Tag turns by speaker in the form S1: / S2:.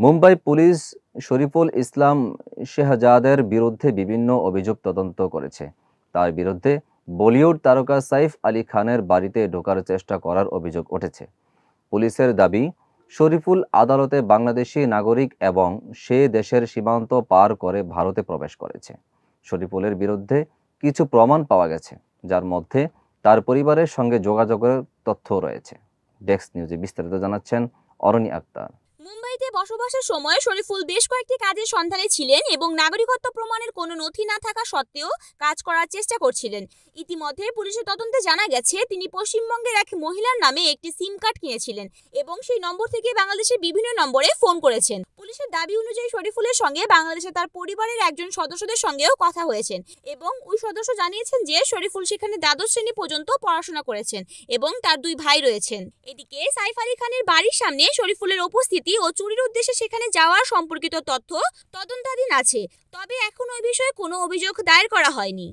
S1: Mumbai police Shariful Islam শেহজাদের বিরুদ্ধে বিভিন্ন অভিযোগ তদন্ত করেছে। তার বিরুদ্ধে বলিউড তারকা সাইফ আলী খানের বাড়িতে ঢোকার চেষ্টা করার অভিযোগ উঠেছে। পুলিশের দাবি, শরীফুল আদালতে বাংলাদেশি নাগরিক এবং সে দেশের সীমান্ত পার করে ভারতে প্রবেশ করেছে। শরীফুলের বিরুদ্ধে কিছু প্রমাণ পাওয়া গেছে, যার মধ্যে তার পরিবারের সঙ্গে যোগাযোগের তথ্য রয়েছে। ডেস্ক নিউজে বিস্তারিত জানাচ্ছেন অরণি আক্তার।
S2: মুম্বাইতে বসবাসের সময় শরীফুল বেশ কয়েকটি কাজের সন্ধানে ছিলেন এবং নাগরিকত্ব প্রমাণের কোনো নথি না থাকা সত্ত্বেও কাজ করার চেষ্টা করছিলেন। ইতিমধ্যে পুলিশের তদন্তে জানা গেছে, তিনি পশ্চিমবঙ্গের এক মহিলার নামে একটি সিম কার্ড কিনেছিলেন এবং সেই নম্বর থেকে বাংলাদেশের বিভিন্ন নম্বরে ফোন করেছেন। পুলিশের দাবি অনুযায়ী শরীফুলের সঙ্গে বাংলাদেশে তার পরিবারের একজন সদস্যদের সঙ্গেও কথা হয়েছেন এবং ওই সদস্য জানিয়েছেন যে শরীফুল সেখানে দ্বাদশ শ্রেণী পর্যন্ত পড়াশোনা করেছেন এবং তার দুই ভাই রয়েছেন। এদিকে সাইফ আলী খানের বাড়ির সামনে শরীফুলের উপস্থিতি ও চুরির উদ্দেশ্যে সেখানে যাওয়ার সম্পর্কিত তথ্য তদন্তাধীন আছে, তবে এখন ওই বিষয়ে কোনো অভিযোগ দায়ের করা হয়নি।